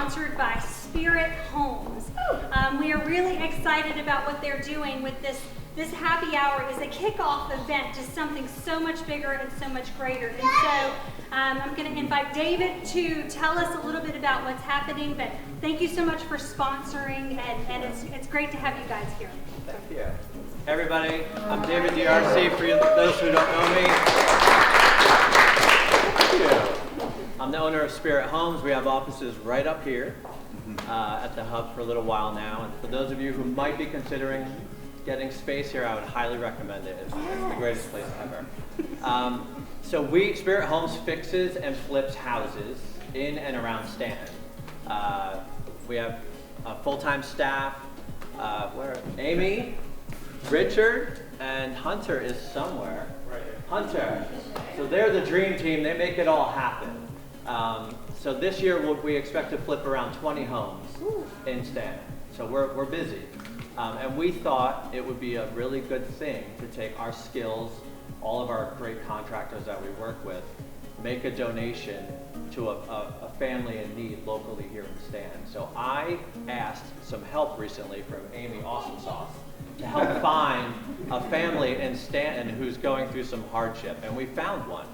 sponsored by Spirit Homes. We are really excited about what they're doing with this happy hour is a kickoff event to something so much bigger and so much greater. And so I'm going to invite David to tell us a little bit about what's happening, but thank you so much for sponsoring, and it's great to have you guys here. Thank you. Hey everybody, I'm David DRC, for those who don't know me. I'm the owner of Spirit Homes. We have offices right up here at the hub for a little while now. And for those of you who might be considering getting space here, I would highly recommend it. It's the greatest place ever. So Spirit Homes fixes and flips houses in and around Stanton. We have a full-time staff. Amy, Richard, and Hunter is somewhere. Right here. Hunter. So they're the dream team. They make it all happen. So this year we expect to flip around 20 homes in Stanton. So we're busy. And we thought it would be a really good thing to take our skills, all of our great contractors that we work with, make a donation to a family in need locally here in Stanton. So I asked some help recently from Amy Awesome Sauce to help find a family in Stanton who's going through some hardship, and we found one.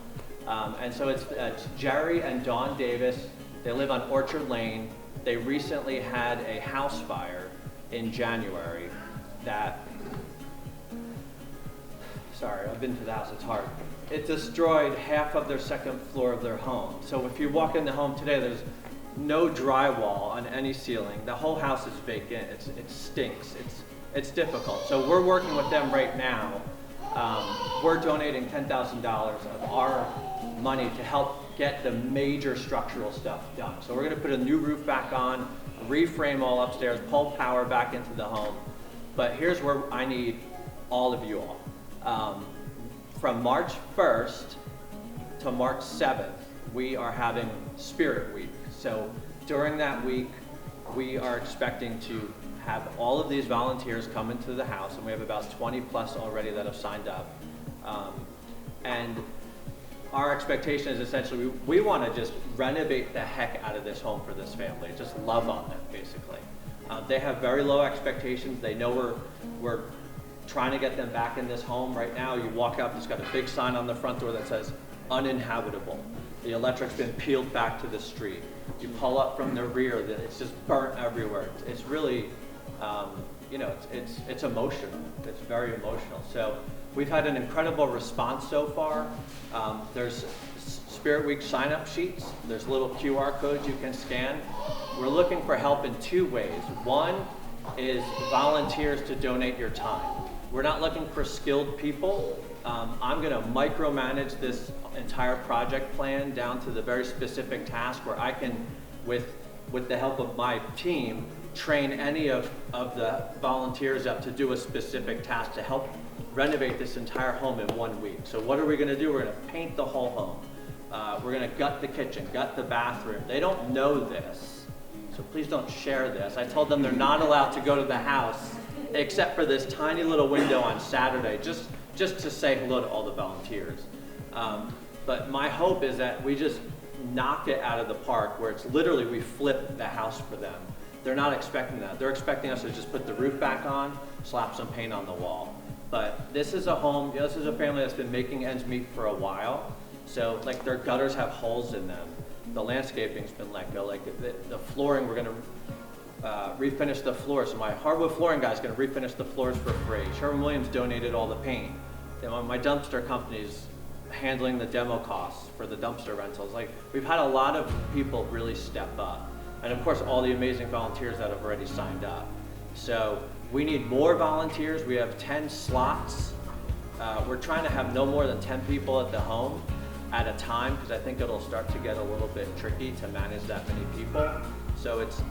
And so it's Jerry and Dawn Davis. They live on Orchard Lane. They recently had a house fire in January that, sorry, I've been to the house, it's hard. It destroyed half of their second floor of their home. So if you walk in the home today, there's no drywall on any ceiling. The whole house is vacant. It stinks. It's difficult. So we're working with them right now. We're donating $10,000 of our money to help get the major structural stuff done. So we're going to put a new roof back on, reframe all upstairs, pull power back into the home. But here's where I need all of you all. From March 1st to March 7th, we are having Spirit Week. So during that week, we are expecting to have all of these volunteers come into the house, and we have about 20 plus already that have signed up. And our expectation is essentially we want to just renovate the heck out of this home for this family, just love on them, basically. They have very low expectations. They know we're trying to get them back in this home. Right now, you walk out, it's got a big sign on the front door that says uninhabitable. The electric's been peeled back to the street. You pull up from the rear, it's just burnt everywhere. It's really, it's emotional. It's very emotional. So we've had an incredible response so far. There's Spirit Week sign-up sheets. There's little QR codes you can scan. We're looking for help in two ways. One is volunteers to donate your time. We're not looking for skilled people. I'm going to micromanage this entire project plan down to the very specific task where I can, with the help of my team, train any of the volunteers up to do a specific task to help renovate this entire home in 1 week. So what are we going to do? We're going to paint the whole home. We're going to gut the kitchen, gut the bathroom. They don't know this, so please don't share this. I told them they're not allowed to go to the house except for this tiny little window on Saturday, just to say hello to all the volunteers. But my hope is that we just knock it out of the park, where it's literally we flip the house for them. They're not expecting that. They're expecting us to just put the roof back on, slap some paint on the wall. But this is a home, this is a family that's been making ends meet for a while. So like their gutters have holes in them. The landscaping's been let go. Like the flooring, we're gonna refinish the floor. So my hardwood flooring guy's gonna refinish the floors for free. Sherwin-Williams donated all the paint. And my dumpster company's handling the demo costs for the dumpster rentals. Like we've had a lot of people really step up. And of course, all the amazing volunteers that have already signed up. So we need more volunteers. We have 10 slots. We're trying to have no more than 10 people at the home at a time, because I think it'll start to get a little bit tricky to manage that many people. So it's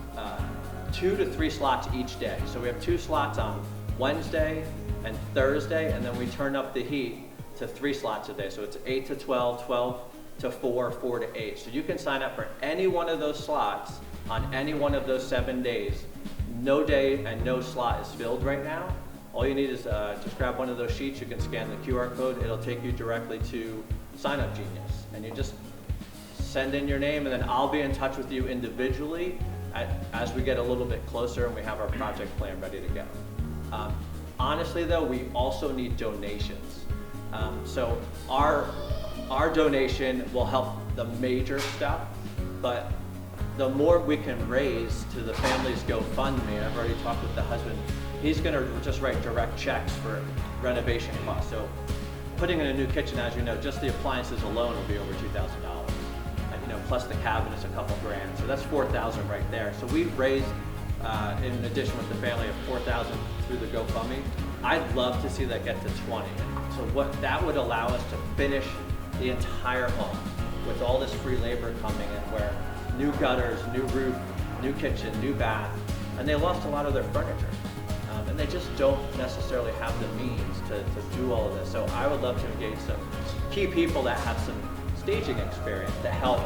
2 to 3 slots each day. So we have 2 slots on Wednesday and Thursday, and then we turn up the heat to 3 slots a day. So it's 8 to 12, 12 to 4, 4 to 8. So you can sign up for any one of those slots on any one of those 7 days. No day and no slot is filled right now. All you need is just grab one of those sheets. You can scan the QR code. It'll take you directly to Sign Up Genius. And you just send in your name, and then I'll be in touch with you individually as we get a little bit closer and we have our project plan ready to go. Honestly though, we also need donations. So our donation will help the major stuff, but the more we can raise to the family's GoFundMe, I've already talked with the husband, he's gonna just write direct checks for renovation costs. So putting in a new kitchen, as you know, just the appliances alone will be over $2,000. Plus the cabinets, a couple grand. So that's $4,000 right there. So we've raised, in addition with the family, of $4,000 through the GoFundMe. I'd love to see that get to 20. So what that would allow us to finish the entire home with all this free labor coming in, where new gutters, new roof, new kitchen, new bath, and they lost a lot of their furniture. And they just don't necessarily have the means to do all of this. So I would love to engage some key people that have some staging experience to help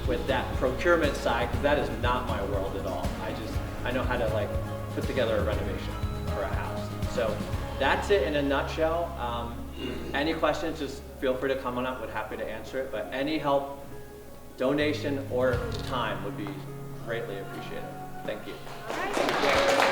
with that procurement side, because that is not my world at all. I know how to put together a renovation for a house. So that's it in a nutshell. Any questions, just feel free to come on up. We're happy to answer it. But any help, donation, or time would be greatly appreciated. Thank you. All right.